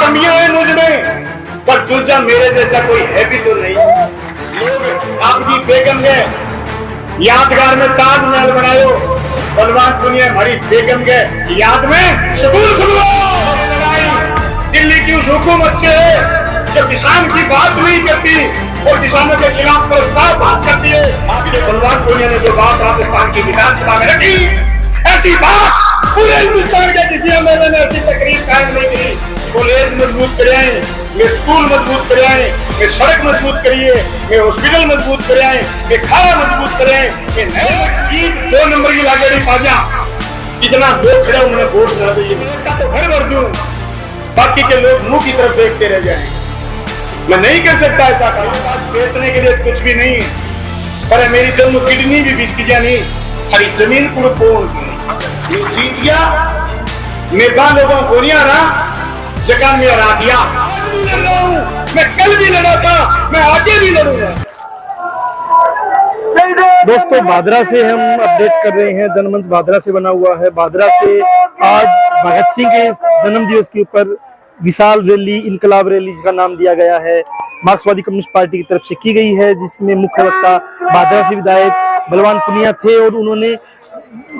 कमियां हैं मुझ में, पर दूजा मेरे जैसा कोई है भी तो नहीं। लोग आपकी बेगम ने यादगार में ताजमहल बनायो, बलवान पुनिया हमारी बेगम के याद में स्कूल खुलवाओ। दिल्ली की उस हुकूमत से जो किसान की बात नहीं करती और किसानों के खिलाफ प्रस्ताव पास करती है। आपके बलवान पुनिया ने जो बात राजस्थान की विधानसभा में रखी, ऐसी बात पूरे हिंदुस्तान के किसी एमएलए ने ऐसी तकरीर कायम नहीं की। कॉलेज मजबूत करे आए, वे स्कूल मजबूत करे आए, वे सड़क मजबूत करिए, वे हॉस्पिटल मजबूत करे आए, वे खाना मजबूत करे आए, वे नए 2 नंबर की लागेड़ी पाजा इतना लोग खड़े उन्होंने वोट ना दिए तो घर भर दूं, बाकी के लोग मुंह की तरफ देखते रह जाए। मैं नहीं कर सकता ऐसा काम, बेचने के लिए कुछ भी नहीं है, पर मेरी दोनों किडनी भी बिक जानी, हरी जमीन को जीत गया। मेरा लोगों को नहीं आ रहा, जगह में हरा दिया। मैं कल भी लड़ा था, मैं आगे भी लड़ूंगा। दोस्तों, भादरा से हम अपडेट कर रहे हैं। जनमंच भादरा से बना हुआ है। भादरा से आज भगत सिंह के जन्म दिवस के ऊपर विशाल रैली, इनकलाब रैली जिसका नाम दिया गया है, मार्क्सवादी कम्युनिस्ट पार्टी की तरफ से की गई है, जिसमें मुख्य वक्ता भादरा से विधायक बलवान पुनिया थे और उन्होंने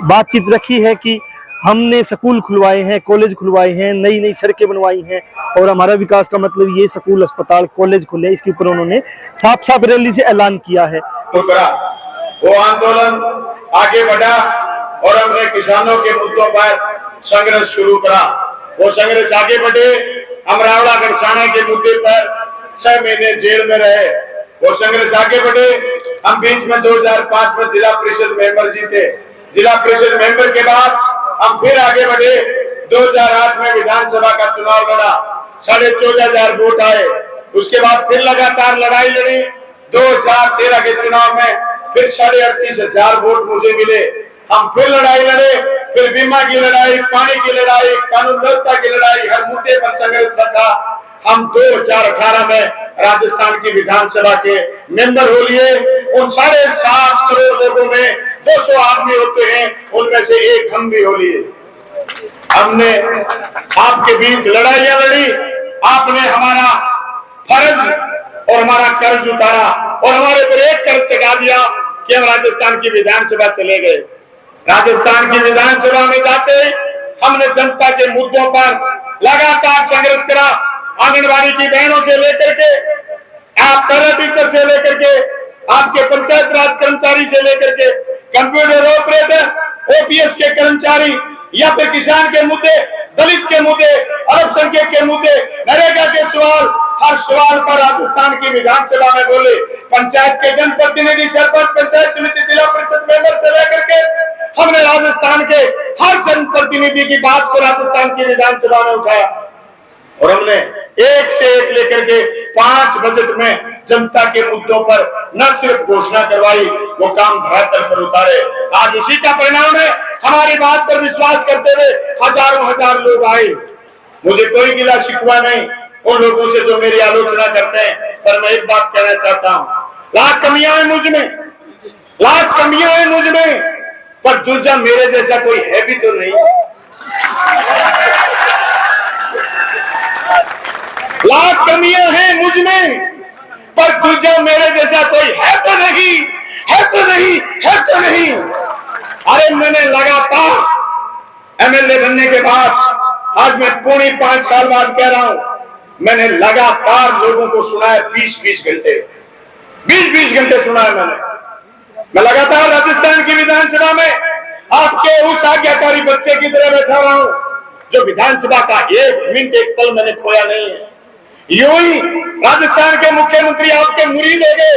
बातचीत रखी है कि हमने स्कूल खुलवाए हैं, कॉलेज खुलवाए हैं, नई नई सड़कें बनवाई हैं और हमारा विकास का मतलब ये स्कूल, अस्पताल, कॉलेज खुले। इसके ऊपर उन्होंने साफ साफ रैली से ऐलान किया है। वो आंदोलन आगे बढ़ा और हमने किसानों के मुद्दों पर संघर्ष शुरू करा। वो संघर्ष आगे बढ़े। हम रावड़ा गढ़साना के मुद्दे पर 6 महीने जेल में रहे। वो संघर्ष आगे बढ़े। हम बीच में 2005 में जिला परिषद मेंबर जीते। जिला परिषद मेंबर के बाद हम फिर आगे बढ़े। 2008 में विधानसभा का चुनाव लड़ा, 14,500 वोट आए। उसके बाद फिर लगातार लड़ाई लड़ी। 2013 के चुनाव में फिर 38,500 वोट मुझे मिले। हम फिर लड़ाई लड़े, फिर बीमा की लड़ाई, पानी की लड़ाई, कानून व्यवस्था की लड़ाई, हर मुद्दे पर संघर्ष रखा। हम 2018 में राजस्थान की विधानसभा के मेंबर हो लिए। उन 7.5 करोड़ लोगों में 200 आदमी होते हैं, उनमें से एक हम भी हो लिए। हमने आपके बीच लड़ाइयां लड़ी, आपने हमारा फर्ज और हमारा कर्ज उतारा और हमारे ऊपर एक कर्ज चढ़ा दिया कि हम राजस्थान की विधानसभा चले गए। राजस्थान की विधानसभा में जाते हमने जनता के मुद्दों पर लगातार संघर्ष करा। आंगनबाड़ी की बहनों से लेकर के, आप पैरा टीचर से लेकर के, आपके पंचायत राज कर्मचारी से लेकर के, कंप्यूटर ऑपरेटर, ओपीएस के कर्मचारी, या फिर किसान के मुद्दे, दलित के मुद्दे, अल्पसंख्यक के मुद्दे, नरेगा के सवाल, हर सवाल पर राजस्थान की विधानसभा में बोले। पंचायत के जनप्रतिनिधि, सरपंच, पंचायत समिति, जिला परिषद मेंबर से लेकर के हमने राजस्थान के हर जनप्रतिनिधि की बात को राजस्थान की विधानसभा में उठाया और हमने एक से एक लेकर के 5 बजट में जनता के मुद्दों पर न सिर्फ घोषणा करवाई, वो काम धरातल पर उतारे। आज उसी का परिणाम है। हमारी बात पर विश्वास करते हुए हजार लोग आए। मुझे कोई गिला शिकवा नहीं उन लोगों से जो मेरी आलोचना करते हैं, पर मैं एक बात कहना चाहता हूँ, लाख कमियां हैं मुझ में, लाख कमियां हैं मुझ में, पर दूजा मेरे जैसा कोई है भी तो नहीं। लाख कमियां हैं मुझ में, पर दूजा मेरे जैसा कोई है तो नहीं, है तो नहीं, है तो नहीं। अरे मैंने लगातार एमएलए बनने के बाद, आज मैं पौने 5 साल बाद कह रहा हूं, मैंने लगातार लोगों को सुना है 20-20 घंटे, 20-20 घंटे सुना है मैंने। मैं लगातार राजस्थान की विधानसभा में आपके उस आज्ञाकारी बच्चे की तरह बैठा रहा हूं, जो विधानसभा का 1 मिनट 1 पल मैंने खोया नहीं है। यूं ही राजस्थान के मुख्यमंत्री आपके मुरीद हो गए,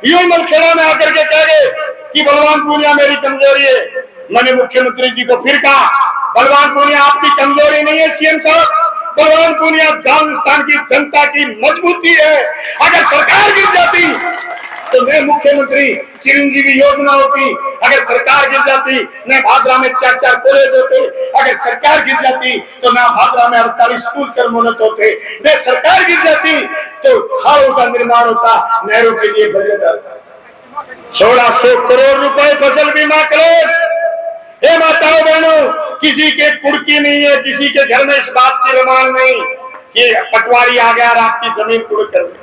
यूं ही मलखेड़ा में आकर के कह गए कि बलवान पुनिया मेरी कमजोरी है। मैंने मुख्यमंत्री जी को फिर कहा, बलवान पुनिया आपकी कमजोरी नहीं है सीएम साहब, बलवान पुनिया राजस्थान की जनता की मजबूती है। अगर सरकार गिर जाती तो मैं मुख्यमंत्री, चिरंजीवी योजना होती। अगर सरकार गिर जाती, मैं भादरा में 4-4 कॉलेज होते। अगर सरकार गिर जाती तो मैं भादरा में 48 स्कूल कर्मोन्नत होते। मैं सरकार गिर जाती तो खालों का निर्माण होता, नहरों के लिए बजट आता। 1600 करोड़ रुपए फसल बीमा करो। ए माताओं बहनों, किसी के कुर्की नहीं है, किसी के घर में इस बात की रमान नहीं। कि पटवारी आ गया और आपकी जमीन कुर्क कर दी।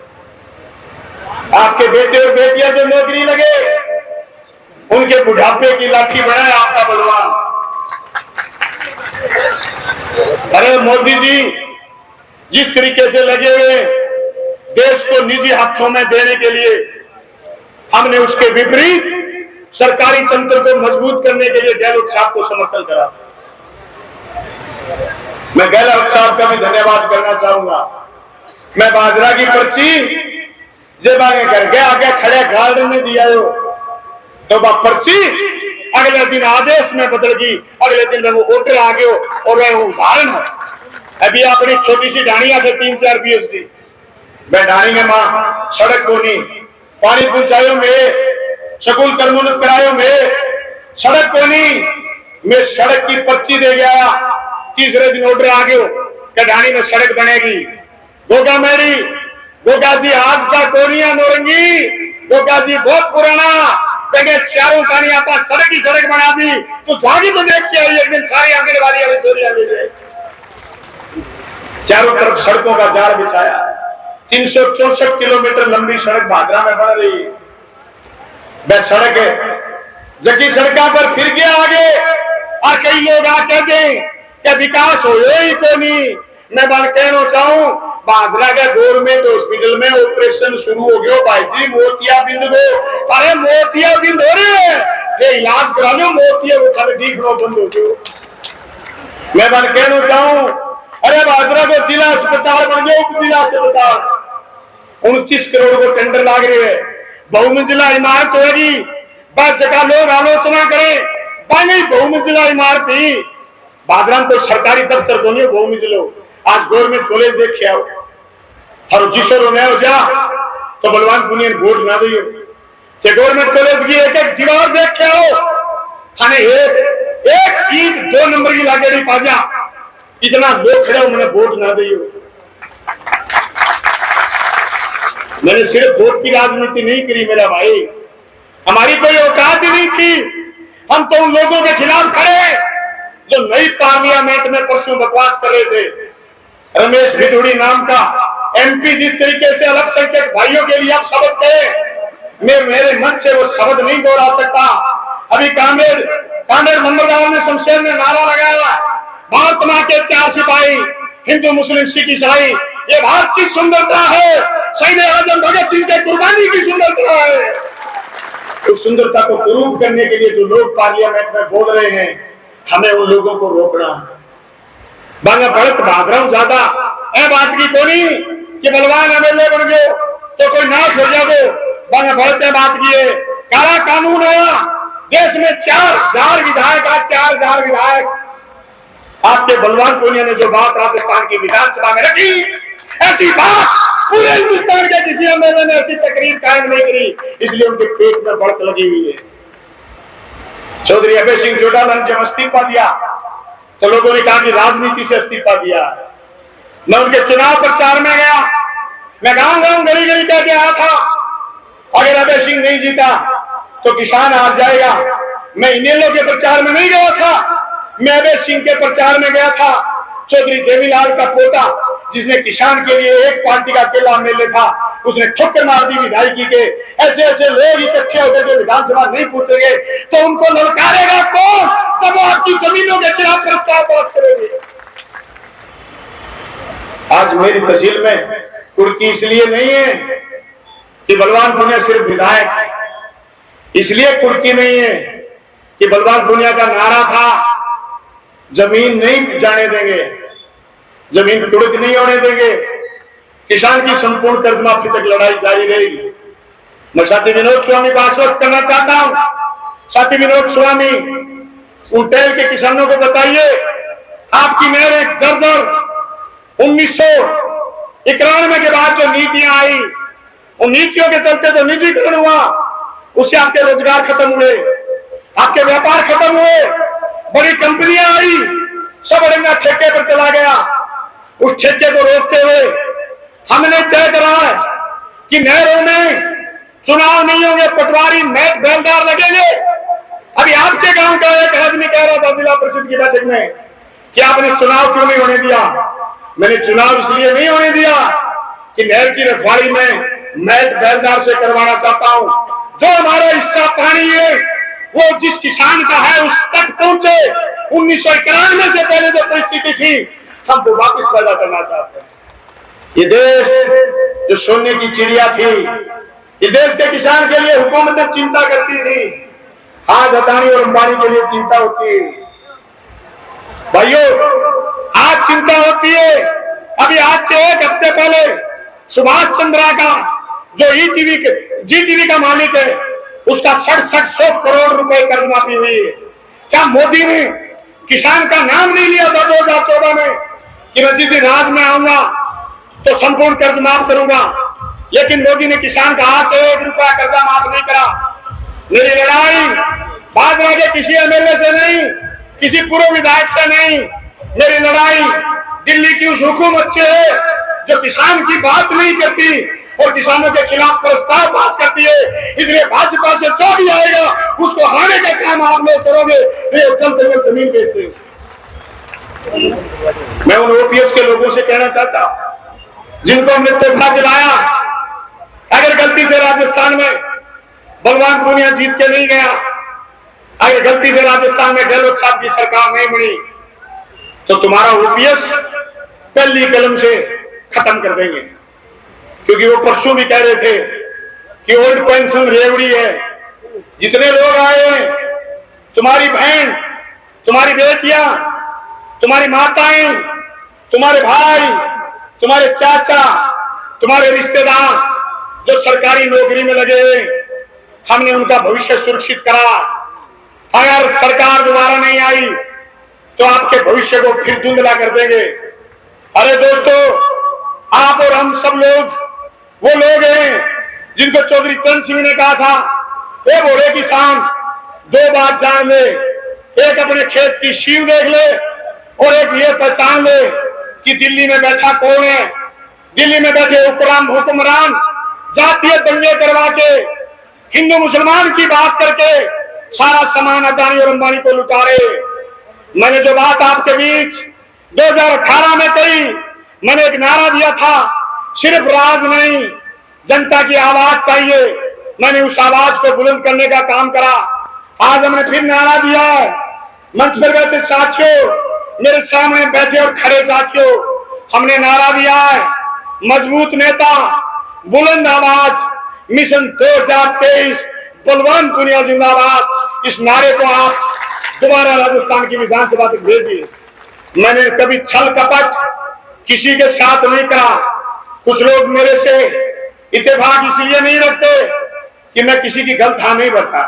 आपके बेटे और बेटियां जो नौकरी लगे उनके बुढ़ापे की लाठी बनाए आपका बलवान। अरे मोदी जी जिस तरीके से लगे हुए देश को निजी हाथों में देने के लिए, हमने उसके विपरीत सरकारी तंत्र को मजबूत करने के लिए गहलोत साहब को समर्थन करा। मैं गहलोत साहब का भी धन्यवाद करना चाहूंगा। मैं बाजरा की पर्ची जब आगे घर के आगे खड़े गार्डन ने दिया हो तो वह पर्ची अगले दिन आदेश में बदल गई, अगले दिन वो ऑर्डर आ गए और वह उदाहरण है। अभी अपनी छोटी सी ढाणिया थे 3-4 PhD मैं ढाणी में मां सड़क को नहीं, पानी पहुंचायो में, स्कूल कर्मोन्नत करायो में, सड़क को नहीं, मैं सड़क की पर्ची दे गया। तीसरे दिन ऑर्डर आ गयो कि ढाणी में सड़क बनेगी। गोगा मेरी गोगा जी आज का कोनिया नौरंगी, गोगा जी बहुत पुराना देखे चारों पानी आप सड़क ही सड़क बना दी तो जागी तो देख के आई एक दिन सारी आंगनबाड़ी वाली चोरी आगे से चारों तरफ सड़कों का जाल बिछाया। 364 किलोमीटर लंबी सड़क भादरा में बन रही है। वह सड़क है जबकि सड़कों पर फिर गया आगे और कई लोग आ कहते हैं कि विकास हो ही को नहीं। मैं बात कहना चाहूं बादरा के गवर्नमेंट हॉस्पिटल में ऑपरेशन शुरू हो गया भाई जी, मोतियाबिंद को अरे मोतियाबिंद हो रहे हैं ये इलाज करा लो, मोतिया वो खाली ठीक हो बंद हो गयो। मैं बात कहना चाहूं अरे बादरा को जिला अस्पताल बन गया, उप जिला अस्पताल 29 करोड़ को टेंडर लाग रहे हैं, बहुमंजिला इमारत होगी। बस जगह लोग आलोचना करें बाई बहुमंजिला इमारत ही बादरा में कोई सरकारी दफ्तर को नहीं बहुमंजिलो। आज गवर्नमेंट कॉलेज देख के आओ और जिसरो में हो जा तो बलवान पुनियन वोट ना दियो कि गवर्नमेंट कॉलेज की एक एक दीवार देख के आओ थाने एक ईंट 2 नंबर की लागेड़ी पाजा इतना लोग खड़े उन्हें वोट ना दियो। मैंने सिर्फ वोट की राजनीति नहीं करी मेरा भाई, हमारी कोई औकात ही नहीं थी। हम तो उन लोगों के खिलाफ खड़े जो नई पार्लियामेंट में परसों बकवास कर रहे थे। रमेश भिदुड़ी नाम का MP जिस तरीके से अल्पसंख्यक भाइयों के लिए आप शब्द कहे, मैं मेरे मन से वो शब्द नहीं दोहरा सकता। अभी कामेर मंगलवार ने शमशेर में नारा लगाया भारत मां के 4 सिपाही हिंदू मुस्लिम सिख ईसाई, ये भारत की सुंदरता है, शहीद आजम भगत सिंह के कुर्बानी की सुंदरता है। उस सुंदरता को प्रूव करने के लिए जो लोग पार्लियामेंट में बोल रहे हैं हमें उन लोगों को रोकना। बांगा बढ़त भादराऊ ज्यादा ए बात की कोनी कि बलवान MLA बन गए तो कोई नाश हो जाओ। बांगा बढ़त बात की है काला कानून आया देश में 4000 विधायक, 4000 विधायक। आपके बलवान पुनिया ने जो बात राजस्थान की विधानसभा में रखी ऐसी बात पूरे हिंदुस्तान के किसी MLA ने ऐसी तकरीर कायम नहीं करी, इसलिए उनके पेट में बढ़त लगी हुई है। चौधरी अभय सिंह चौटाला ने जब इस्तीफा दिया तो लोगों ने कहा कि राजनीति से इस्तीफा दिया। मैं उनके चुनाव प्रचार में गया, मैं गांव गली गली कह के आया था अगर अभय सिंह नहीं जीता तो किसान हार जाएगा। मैं इनेलो के प्रचार में नहीं गया था, मैं अभय सिंह के प्रचार में गया था। चौधरी देवीलाल का पोता जिसने किसान के लिए एक पार्टी का अकेला MLA था, उसने ठोकर मार दी विधायकी के। ऐसे ऐसे लोग इकट्ठे होकर के विधानसभा नहीं पूछेंगे तो उनको ललकारेगा कौन? तब वो आपकी जमीनों के खिलाफ प्रस्ताव पास करेंगे। आज मेरी तहसील में कुर्की इसलिए नहीं है कि बलवान पुनिया सिर्फ विधायक, इसलिए कुर्की नहीं है कि बलवान पुनिया का नारा था जमीन नहीं जाने देंगे, जमीन कुर्क नहीं होने देंगे, किसान की संपूर्ण कर्ज माफी तक लड़ाई जारी रहेगी। मैं साथी विनोद स्वामी को आश्वस्त करना चाहता हूं। साथी विनोद स्वामी उटेल के किसानों को बताइए आपकी मेयर एक जर्जर 1991 के बाद जो नीतियां आई उन नीतियों के चलते जो निजीकरण हुआ उससे आपके रोजगार खत्म हुए, आपके व्यापार खत्म हुए, बड़ी कंपनियां आई, सब रंगा ठेके पर चला गया। उस ठेके को रोकते हुए हमने तय करा है कि नहरों में चुनाव नहीं होंगे, पटवारी नेट बेलदार लगेंगे। अभी आपके गांव का एक आदमी कह रहा था जिला परिषद की बैठक में कि आपने चुनाव क्यों नहीं होने दिया। मैंने चुनाव इसलिए नहीं होने दिया कि नहर की रखवाली में मैं बैलदार से करवाना चाहता हूं। जो हमारा हिस्सा पानी है वो जिस किसान का है उस तक पहुंचे। 1991 से पहले जो परिस्थिति थी हम वो वापस पैदा करना चाहते हैं। ये देश जो सोने की चिड़िया थी, इस देश के किसान के लिए हुकूमतें चिंता करती थी, आज अदानी और अंबानी के लिए चिंता होती है। भाइयों, आज चिंता होती है। अभी आज से 1 हफ्ते पहले सुभाष चंद्रा का जो जीटीवी का मालिक है उसका 6700 करोड़ रुपए कर्ज माफी हुई है। क्या मोदी ने किसान का नाम नहीं लिया था 2014 में कि मैं जिस दिन राज में आऊंगा तो संपूर्ण कर्ज माफ करूंगा? लेकिन मोदी ने किसान का हाथ 1 रुपया कर्जा माफ नहीं करा। मेरी लड़ाई भाजपा के किसी एमएलए से नहीं, किसी पूर्व विधायक से नहीं, मेरी लड़ाई दिल्ली की उस हुकूमत से है जो किसान की बात नहीं करती और किसानों के खिलाफ प्रस्ताव पास करती है। इसलिए भाजपा से जो भी आएगा उसको हराने का काम आप लोग करोगे। चलते हुए जमीन बेच देंगे। मैं उन ओपीएस के लोगों से कहना चाहता हूं जिनको हमने तोहफा दिलाया, अगर गलती से राजस्थान में बलवान पूनिया जीत के नहीं गया, अगर गलती से राजस्थान में गहलोत साहब की सरकार नहीं बनी तो तुम्हारा ओपीएस पहली कलम से खत्म कर देंगे। क्योंकि वो परसों भी कह रहे थे कि ओल्ड पेंशन रेवड़ी है। जितने लोग आए हैं, तुम्हारी बहन, तुम्हारी बेटियां, तुम्हारी माताएं, तुम्हारे भाई, तुम्हारे चाचा, तुम्हारे रिश्तेदार जो सरकारी नौकरी में लगे हुए, हमने उनका भविष्य सुरक्षित करा। अगर सरकार दोबारा नहीं आई तो आपके भविष्य को फिर धुंधला कर देंगे। अरे दोस्तों, आप और हम सब लोग वो लोग हैं जिनको चौधरी चंद सिंह ने कहा था, ए बोले किसान 2 बात जान ले, एक अपने खेत की शीव देख ले और एक ये पहचान ले कि दिल्ली में बैठा कौन है। दिल्ली में बैठे हुक्मरान जातीय दंगे करवा के, हिंदू मुसलमान की बात करके सारा सामान अदानी और अंबानी को लुटा रहे। मैंने जो बात आपके बीच 2018 में कही, मैंने एक नारा दिया था, सिर्फ राज नहीं, जनता की आवाज चाहिए। मैंने उस आवाज को बुलंद करने का काम करा। आज हमने फिर नारा दिया है। मंच पर बैठे साथियों, मेरे सामने बैठे और खड़े साथियों, हमने नारा दिया है, मजबूत नेता, बुलंद आवाज, मिशन 2023, बलवान पूनिया जिंदाबाद। इस नारे को आप दोबारा राजस्थान की विधानसभा तक भेजिए। मैंने कभी छल कपट किसी के साथ नहीं करा। कुछ लोग मेरे से इत्तेफाक इसलिए नहीं रखते कि मैं किसी की गलत हाँ नहीं भरता।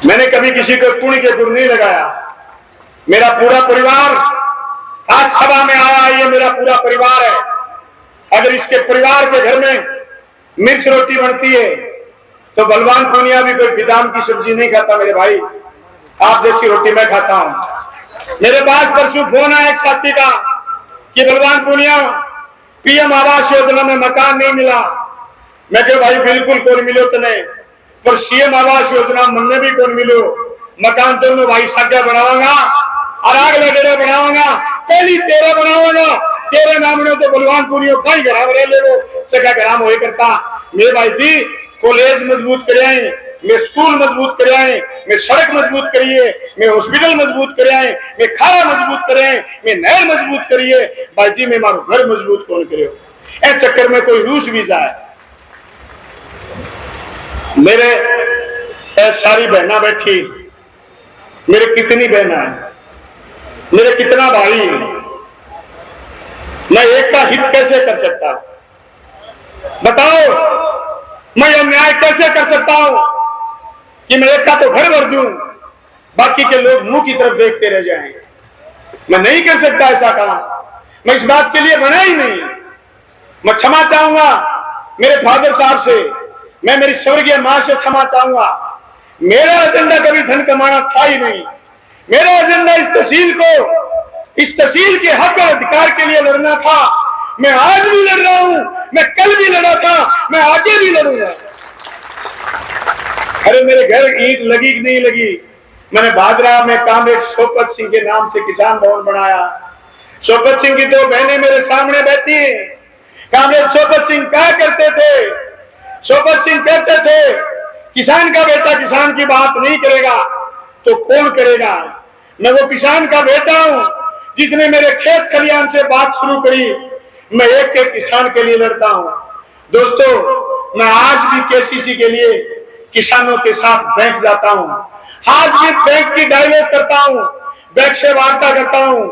मैंने कभी किसी को पुण्य के गुण नहीं लगाया। मेरा पूरा परिवार आज सभा में आया, ये मेरा पूरा परिवार है। अगर इसके परिवार के घर में मिर्च रोटी बनती है तो बलवान पूनिया भी कोई बिदाम की सब्जी नहीं खाता। मेरे भाई, आप जैसी रोटी मैं खाता हूं। मेरे पास परसों फोन आया एक साथी का कि बलवान पूनिया पीएम आवास योजना में मकान नहीं मिला। मैं कह भाई बिल्कुल कौन मिलो तो नहीं, पर सीएम आवास योजना मन भी कौन मिलो। मकान तो मैं भाई सागर बनाऊंगा और आग लगेरे बनाऊंगा, पहली तेरा बनाऊंगा, तेरे नाम ने तो बलवान पूनिया भाई घराम रह ले चका घराम हो करता। मेरे भाई जी कॉलेज मजबूत कराए, मैं स्कूल मजबूत कराए, मैं सड़क मजबूत करिए, मैं हॉस्पिटल मजबूत कराए, मैं खाड़ा मजबूत कराए, मैं नहर मजबूत करिए। भाई जी मैं मारो घर मजबूत कौन करियो। ए चक्कर में कोई रूस भी जाए। मेरे सारी बहना बैठी, मेरे कितनी बहना है, मेरे कितना भाई है, मैं एक का हित कैसे कर सकता? बताओ, मैं यह न्याय कैसे कर सकता हूं कि मैं एक का तो घर भर दूं, बाकी के लोग मुंह की तरफ देखते रह जाएं? मैं नहीं कर सकता ऐसा काम। मैं इस बात के लिए बना ही नहीं। मैं क्षमा चाहूंगा मेरे फादर साहब से, मैं मेरी स्वर्गीय मां से क्षमा चाहूंगा। मेरा एजेंडा कभी धन कमाना था ही नहीं। मेरा एजेंडा इस तहसील के हक और अधिकार के लिए लड़ना था। मैं आज भी लड़ रहा हूं, मैं कल भी लड़ा था, मैं आगे भी लड़ूंगा। अरे मेरे घर ईंट लगी कि नहीं लगी? मैंने भादरा में कामरेड शोकत सिंह के नाम से किसान भवन बनाया। सोपत सिंह की दो बहनें मेरे सामने बैठी हैं। कामरेड सोपत सिंह क्या करते थे? सोपत सिंह कहते थे किसान का बेटा किसान की बात नहीं करेगा तो कौन करेगा? मैं वो किसान का बेटा हूं जिसने मेरे खेत खलियान से बात शुरू करी। मैं एक एक किसान के लिए लड़ता हूं। दोस्तों, मैं आज भी केसीसी के लिए किसानों के साथ बैंक जाता हूं, आज भी बैंक की डायलॉग करता हूं, बैंक से वार्ता करता हूं।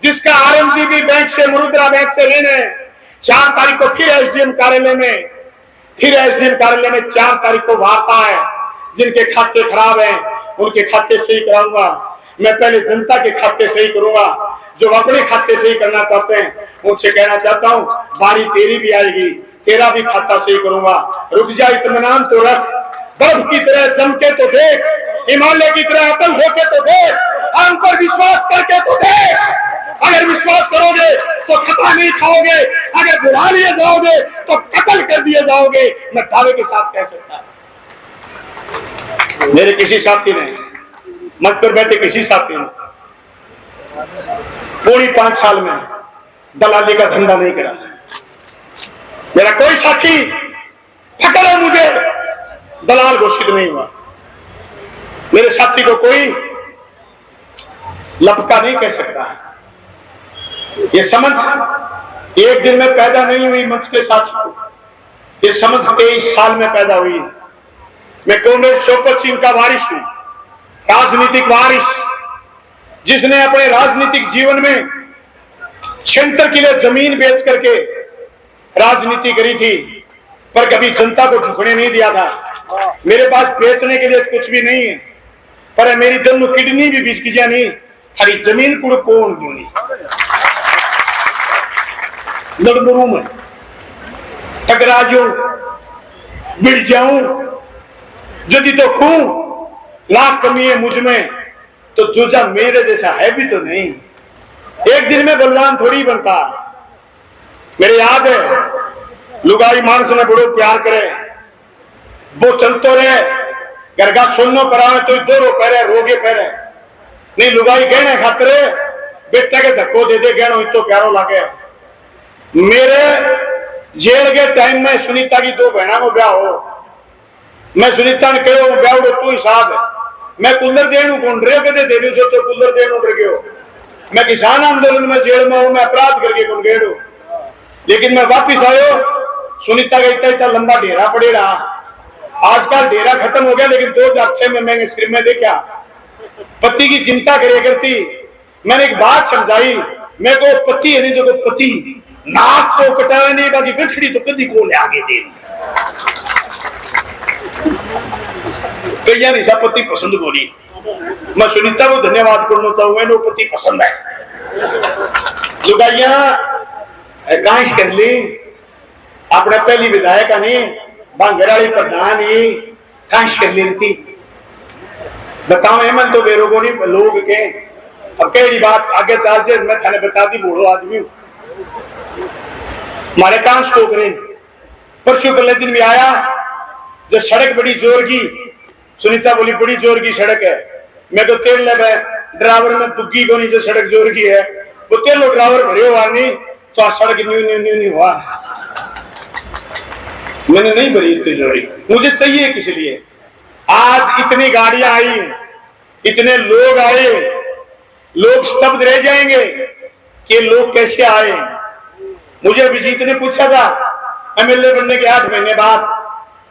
जिसका आरएमजीबी बैंक से, मुद्रा बैंक से लेने 4 तारीख को फिर एसडीएम कार्यालय में, 4 तारीख को वार्ता है। जिनके खाते खराब हैं उनके खाते सही कराऊंगा। मैं पहले जनता के खाते सही करूंगा। जो अपने खाते सही करना चाहते हैं उनसे कहना चाहता हूं बारी तेरी भी आएगी, तेरा भी खाता सही करूंगा। रुक जा, इत्मीनान तो रख, बर्फ की तरह जम के तो देख, हिमालय की तरह अटल होके तो देख, हम पर विश्वास करके तो देख। अगर विश्वास करोगे तो खता नहीं खाओगे, अगर बुला लिए जाओगे तो कत्ल कर दिए जाओगे। मैं दावे के साथ कह सकता हूं। मेरे किसी साथी ने, मत पर बैठे किसी साथी ने पूरी 5 साल में दलाली का धंधा नहीं करा। मेरा कोई साथी फकर है मुझे दलाल घोषित नहीं हुआ। मेरे साथी को कोई लपका नहीं कह सकता है। ये समझ एक दिन में पैदा नहीं हुई मंच के साथी को, ये समझ 23 साल में पैदा हुई। मैं कॉमरेड सोपत सिंह का वारिस हूं, राजनीतिक वारिस, जिसने अपने राजनीतिक जीवन में 76 किलो जमीन बेच करके राजनीति करी थी, पर कभी जनता को झुकने नहीं दिया था। मेरे पास बेचने के लिए कुछ भी नहीं है, पर मेरी दोनों किडनी भी बिक जानी, हरी जमीन को कौन दूनी लड़बरू में टकरा जो बिड़ जाऊं यदि तो खूं लाख कमी है मुझ में तो दूजा मेरे जैसा है भी तो नहीं। एक दिन में बलवान थोड़ी बनता। मेरे याद है लुगाई मानस ने बड़ो प्यार करे, वो चलते रहे घर का सुननो पर आवे तो 2 रुपये रोगे पहरे नहीं। लुगाई गहने खातरे बेटा के धक्को दे दे गहनो इतो प्यारो लागे। मेरे जेल के टाइम में सुनीता की 2 बहना को ब्याह हो, मैं सुनीता ने कहो ब्याह तू ही साथ है। मैं कूलर देने कौन रहे कहते दे दो तो कूलर देने उड़ गए हो। मैं किसान आंदोलन में जेल में हूं, मैं अपराध करके कौन गेड़ हूं। लेकिन मैं वापिस आयो, सुनीता का इतना लंबा डेरा पड़े रहा। आजकल डेरा खत्म हो गया, लेकिन 2006 में मैंने स्क्रीन में देखा पति की चिंता करे करती। मैंने एक बात समझाई, मैं को पति है नहीं जो पति नाक को कटावे नहीं, बाकी गठड़ी तो कदी को ले आगे दे कई नहीं सब पति पसंद बोली। मैं सुनीता को धन्यवाद करना चाहूंगा, पति पसंद है। लुगाइया कांश कर ली अपने पहली विधायक नहीं बांगराली प्रधान ही कांश कर ली थी। बताओ हेमंत तो बेरोगो नहीं लोग के। अब कई बात आगे चाल से मैं थाने बता दी, बूढ़ो आदमी हूं। हमारे कांश को करें परसों पहले दिन भी आया जो सड़क बड़ी जोर की। सुनीता बोली बड़ी जोर की सड़क है। मैं तो तेल ले ड्राइवर में दुग्गी को नहीं जो सड़क जोर की है वो तेलो ड्राइवर भरे हुआ नहीं तो आज सड़क न्यू न्यू न्यू न्यू हुआ। मैंने नहीं भरी इतनी जोरी, मुझे चाहिए किस लिए। आज इतनी गाड़ियां आई, इतने लोग आए, लोग स्तब्ध रह जाएंगे कि लोग कैसे आए। मुझे अभिजीत ने पूछा था एमएलए बनने के 8 महीने बाद,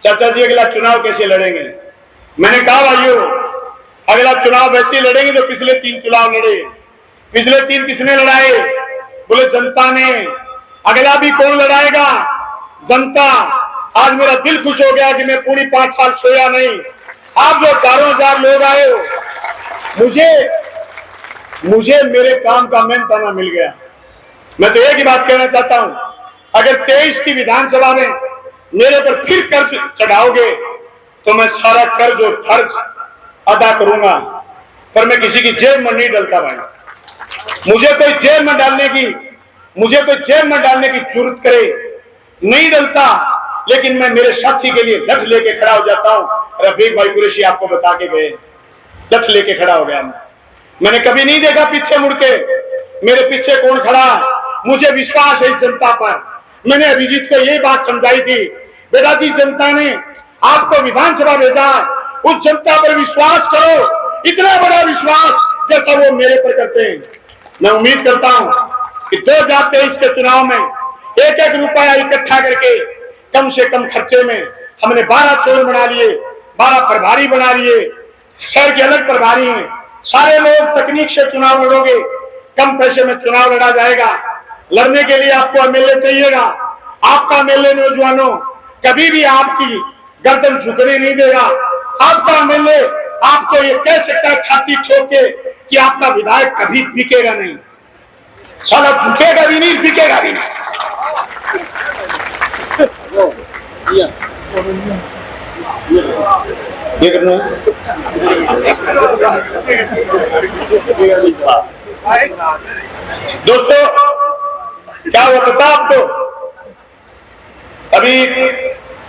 चाचा जी अगला चुनाव कैसे लड़ेंगे। मैंने कहा भाइयों अगला चुनाव वैसे लड़ेंगे जो पिछले 3 चुनाव लड़े। पिछले 3 किसने लड़ाए? बोले जनता ने। अगला भी कौन लड़ाएगा? जनता। आज मेरा दिल खुश हो गया कि मैं पूरी 5 साल सोया नहीं। आप जो 4,000 लोग आए हो, मुझे मेरे काम का मेहनताना मिल गया। मैं तो एक ही बात कहना चाहता हूं, अगर 23 की विधानसभा में मेरे पर फिर कर्ज चढ़ाओगे तो मैं सारा कर्ज और खर्च अदा करूंगा, पर मैं किसी की जेब में नहीं डलता भाई। मुझे कोई जेब में डालने की जरूरत करे नहीं डलता, लेकिन मैं मेरे साथी के लिए लठ लेके खड़ा हो जाता हूं। रफीक भाई कुरैशी आपको बता के गए, लठ लेके खड़ा हो गया। मैंने कभी नहीं देखा पीछे मुड़ के मेरे पीछे कौन खड़ा है, मुझे विश्वास है जनता पर। मैंने अभिजीत को यही बात समझाई थी, बेटा जी जनता ने आपको विधानसभा भेजा है, उस जनता पर विश्वास करो, इतना बड़ा विश्वास जैसा वो मेरे पर करते हैं। मैं उम्मीद करता हूं कि 2023 के चुनाव में एक एक रुपया इकट्ठा करके कम से कम खर्चे में हमने 12 चोर बना लिए, 12 प्रभारी बना लिए, शहर के अलग प्रभारी हैं, सारे लोग तकनीक से चुनाव लड़ोगे, कम पैसे में चुनाव लड़ा जाएगा। लड़ने के लिए आपको एमएलए चाहिएगा, आपका एमएलए नौजवानों कभी भी आपकी गर्दन झुकने नहीं देगा। आपका एमएलए आपको ये कह सकता है छाती ठोक के कि आपका विधायक कभी बिकेगा नहीं, साला झुकेगा भी नहीं, बिकेगा भी नहीं। ये करना दोस्तों, क्या हुआ पता आपको? अभी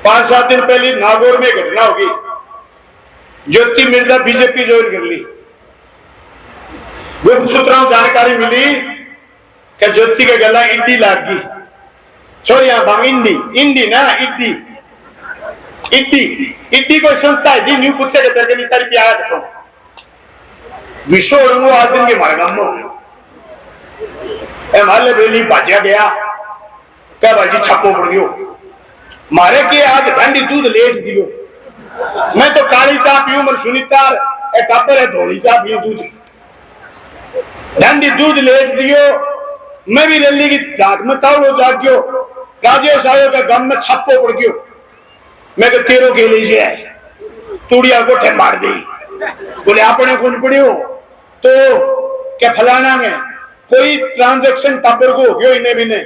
5-7 दिन पहले नागौर में घटना होगी, ज्योति मिर्जा बीजेपी ज्वाइन कर ली। गुप्त सूत्रों जानकारी मिली कि ज्योति के गला इंडी लाग गई। छोड़ यहाँ इंडी ना इड्डी, इड्डी कोई संस्था है जी, न्यू पूछे तेरे के तारीफ आया कठो विश्व उड़ंगो आज दिन के मारे गामो माले बेली बाजिया गया क्या भाजी छापो पड़ गयो मारे के आज ठंडी दूध लेट दियो। मैं तो काली चाह पीऊं मर सुनीतार टापर है धोली चाह पीऊं दूध ठंडी दूध लेट दियो। मैं भी रैली की जाग में था वो जाग गयो, राजेश आयो का गम में छापो पड़ गयो। मैं तो तेरो के लीजिए तूड़िया गोठे मार दी, बोले आपने कौन पड़ियो तो क्या फलाना में कोई ट्रांजैक्शन टापर को हो गयो, इन्हें भी नहीं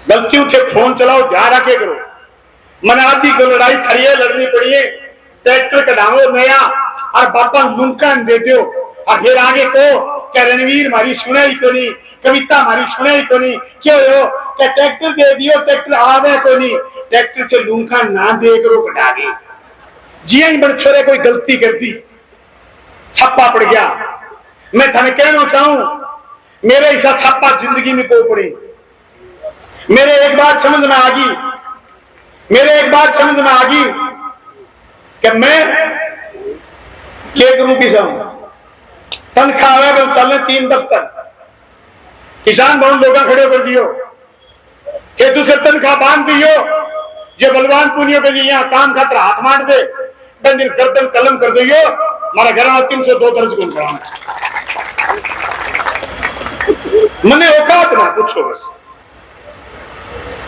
गलतियों के फोन चलाओ, ध्यान रखे करो। मन आदि को लड़ाई खड़ी है, लड़नी पड़ी है, ट्रैक्टर कढ़ाओ नया और बापा लुंकान दे दो और फिर आगे को क्या रणवीर मारी सुनाई को नहीं, कविता मारी सुनाई को नहीं, क्यों हो क्या ट्रैक्टर दे दियो, ट्रैक्टर आवे को नहीं, ट्रैक्टर से लुंका ना दे करो कटा गई जिया ही बड़ छोरे कोई गलती कर दी छापा पड़ गया। मैं थाने कहना चाहूं मेरे ऐसा छापा जिंदगी में को पड़ी। मेरे एक बात समझ में आ गई, कि मैं क्या करूं किसान तनख्वाह है चलने 3 दफ्तर किसान भवन लोग खड़े कर दियो कि दूसरे तनख्वाह बांध दियो जो बलवान पुनियों के लिए यहाँ काम खातर हाथ मार दे दिन गर्दन कलम कर दियो। हमारा घर में 302 दर्ज गुण करा मने औकात ना पूछो, बस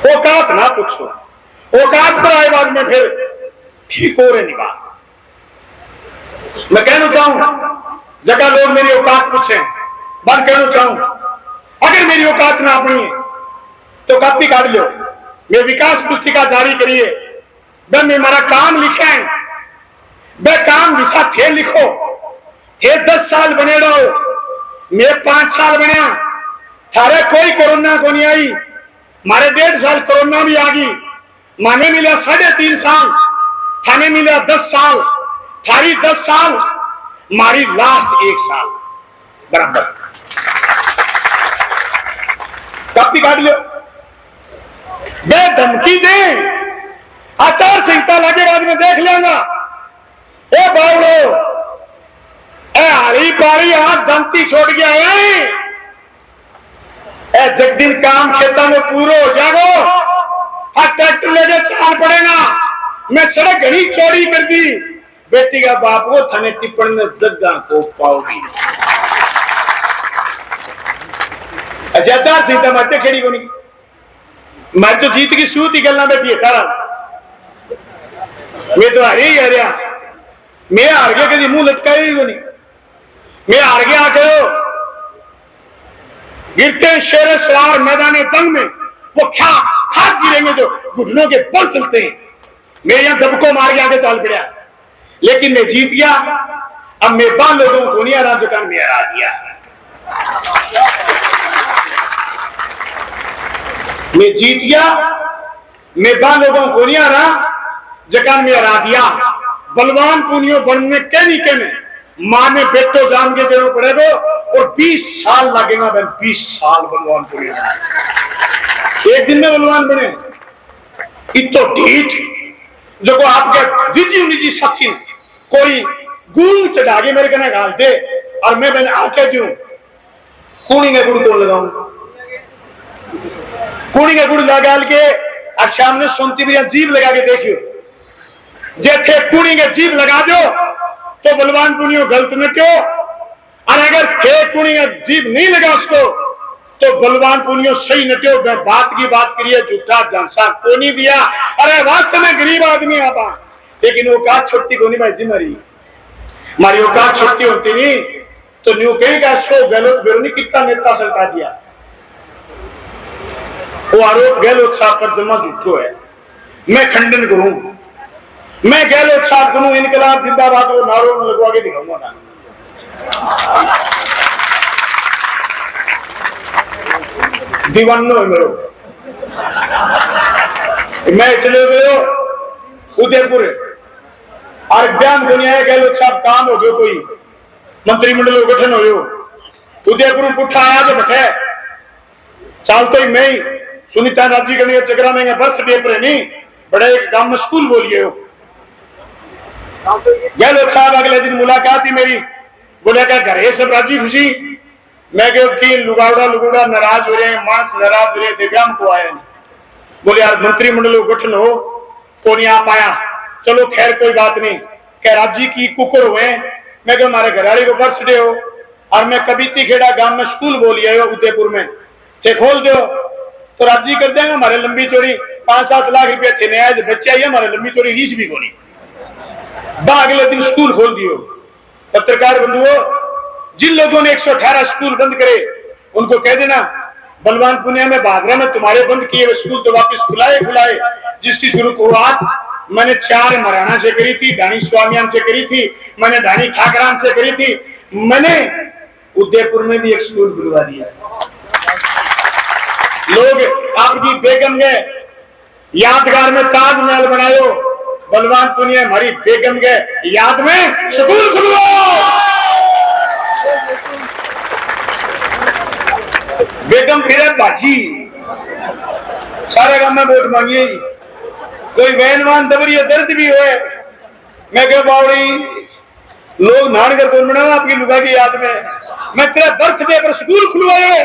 औकात ना पूछो, औकात पर आए बाद में फिर ठीक हो रहे नहीं बात। मैं कहना चाहूं जगह लोग मेरी औकात पूछे, बात कहना चाहूं अगर मेरी औकात ना अपनी तो कॉपी काट लो, मैं विकास पुस्तिका जारी करिए, मैं मेरा काम लिखे बे काम विषा थे लिखो, ये 10 साल बने रहो, मैं 5 साल बने, थारे कोई कोरोना को नहीं आई, मारे 1.5 साल कोरोना भी आ गई, माने मिला 3.5 साल, थाने मिला 10 साल, थारी 10 साल, मारी लास्ट 1 साल बराबर। कॉपी काट लो, बे धमकी दे आचार संहिता लगे बाद में देख लेंगा। ए बावड़ो ए हरी पारी हाथ दमती छोड़ गया है, ए जगदिन काम खेतों में पूरा हो जागो, हाथ ट्रैक्टर लेके चाल पड़ेगा। मैं सड़क घड़ी चौड़ी कर दी, बेटी का बाप को थाने टिप्पण में जगह को पाओगी। अच्छा आचार संहिता मारते खेड़ी को नहीं, मैं तो जीत की सूत ही गलना बैठी है कारण मैं तो हारे ही हारिया, मैं हार गया कभी मुंह लटकाया ही नहीं, मैं हार गया आके गिरते शेर सवार मैदान जंग में वो क्या हाथ गिरेंगे जो घुटनों के बल चलते हैं। मैं यहां दबको मार के आगे चल पड़ा, लेकिन मैं जीत गया। अब मैं बाल लोगों को नहीं हरा जो में हरा दिया, मैं जीत गया, मैं बाल लोगों को नहीं हरा जकान में हरा दिया। बलवान पुनियो बनने के नहीं कहने माँ ने बेटो जान के देना पड़ेगा, और 20 साल लगेगा। 20 साल बलवान पुनिया, एक दिन में बलवान बने। इतो ढीठ जो को आपके निजी साथी कोई गुण चढ़ा के मेरे कने गाल दे और मैं मैंने आके दूं, कूड़ी का गुड़ कौन लगाऊं? कूड़ी का गुड़ लगा के और सामने सुनती भी जीभ लगा के देखियो, जेठे कूड़ी के जीभ लगा दो तो बलवान पुनियो गलत न क्यों, और अगर थे कूड़ी का जीभ नहीं लगा उसको तो बलवान पुनियो सही न क्यों। मैं बात की बात करिए, झूठा झांसा को नहीं दिया। अरे वास्तव में गरीब आदमी आपा, लेकिन वो का छोटी को नहीं भाई जी मारी वो का छोटी होती नहीं तो न्यू कहीं का शो गलत बेरोनी कितना नेता सल्टा दिया। वो आरोप गहलोत साहब पर जमा झूठो है। मैं खंडन करूं, मैं गहलोत साहब को इनकलाब जिंदाबाद वो नारों में लगवा के दिखाऊंगा ना। दीवानो है मेरो, मैं चले गए उदयपुर और बयान को नहीं आया। गहलोत साहब काम हो गयो, कोई मंत्रिमंडल गठन हो गयो, उदयपुर पुठा आया तो बैठे चाल तो ही मैं सुनीता राजी करने चक्रा में बर्थ डे पर नहीं बड़े एक गांव में स्कूल बोलिए हो। गहलोत साहब अगले दिन मुलाकात ही मेरी, बोले क्या घरे सब राजी खुशी? मैं कहो कि लुगाड़ा नाराज हो रहे हैं, मांस नाराज हो रहे थे, ग्राम को आया नहीं। बोले यार मंत्रिमंडल गठन हो को नहीं आ पाया, चलो खैर कोई बात नहीं। क्या राजी की कुकर हुए? मैं कहो हमारे घरवाले को बर्थडे हो और मैं कबीती खेड़ा गांव में स्कूल बोलिए उदयपुर में थे, खोल दो तो राजी कर देंगे। हमारे लंबी चौड़ी 5-7 लाख रुपए थे, नया बच्चे आइए, हमारे लंबी चौड़ी रीस भी को नहीं। अगले दिन स्कूल खोल दियो। पत्रकार बंधुओं, जिन लोगों ने 118 स्कूल बंद करे उनको कह देना बलवान पुनिया में भादरा में तुम्हारे बंद किए हुए स्कूल तो वापस खुलाए। जिसकी शुरुआत मैंने 4 मराना से करी थी, ढाणी स्वामियान से करी थी, मैंने ढाणी ठाकरान से करी थी, मैंने उदयपुर में भी एक स्कूल खुलवा दिया। लोग आपकी बेगम के यादगार में ताजमहल बनायो, बलवान पुनिया हमारी बेगम के याद में स्कूल खुलवाओ। बेगम फिर बाजी सारे गांव में वोट मांगिए, कोई वैनवान दबरिया दर्द भी होए। मैं कह बावड़ी लोग नानगर कौन बनाओ आपकी लुगा की याद में, मैं तेरा बर्थडे पर स्कूल खुलवाए।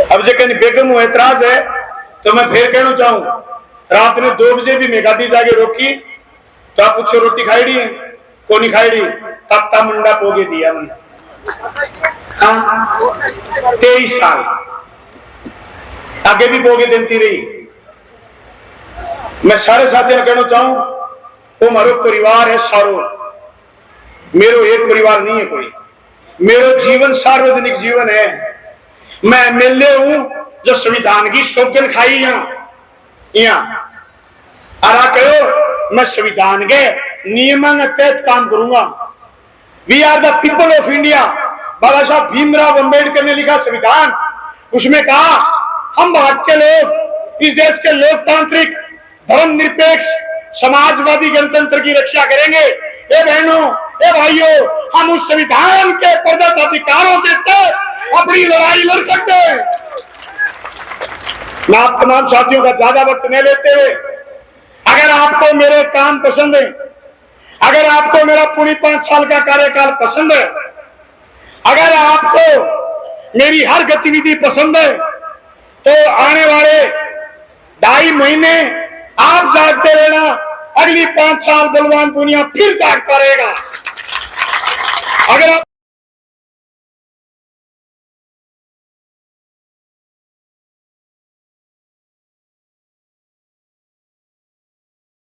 अब जो कहीं बेगम को एतराज है तो मैं फिर कहना चाहूं, रात में 2 बजे भी मैं गाड़ी जाके रोकी तो आप पूछो रोटी खाई डी को नहीं खाई डी, तत्ता मुंडा पोगे दिया मैंने। हाँ 23 साल आगे भी पोगे देती रही। मैं सारे साथियों कहना चाहूं वो मारो परिवार है सारो, मेरो एक परिवार नहीं है कोई। मेरो जीवन सार्वजनिक जीवन है। मैं एमएलए हूं जो संविधान की सौगंध खाई यहाँ आरा करो, मैं संविधान के नियमों के तहत काम करूंगा। We are the people of India. Baba Saheb Bhimrao Ambedkar ने लिखा संविधान, उसमें कहा हम भारत के लोग, इस देश के लोकतांत्रिक धर्मनिरपेक्ष समाजवादी गणतंत्र की रक्षा करेंगे। ए बहनों, ए भाइयों, हम उस संविधान के प्रदत्त अधिकारों के तहत अपनी लड़ाई लड़ सकते हैं। मैं आप तमाम साथियों का ज्यादा वक्त नहीं लेते हुए, अगर आपको मेरे काम पसंद है, अगर आपको मेरा पूरी 5 साल का कार्यकाल पसंद है, अगर आपको मेरी हर गतिविधि पसंद है, तो आने वाले 2.5 महीने आप जागते रहना, अगली 5 साल बलवान पुनिया फिर जागता रहेगा। अगर आप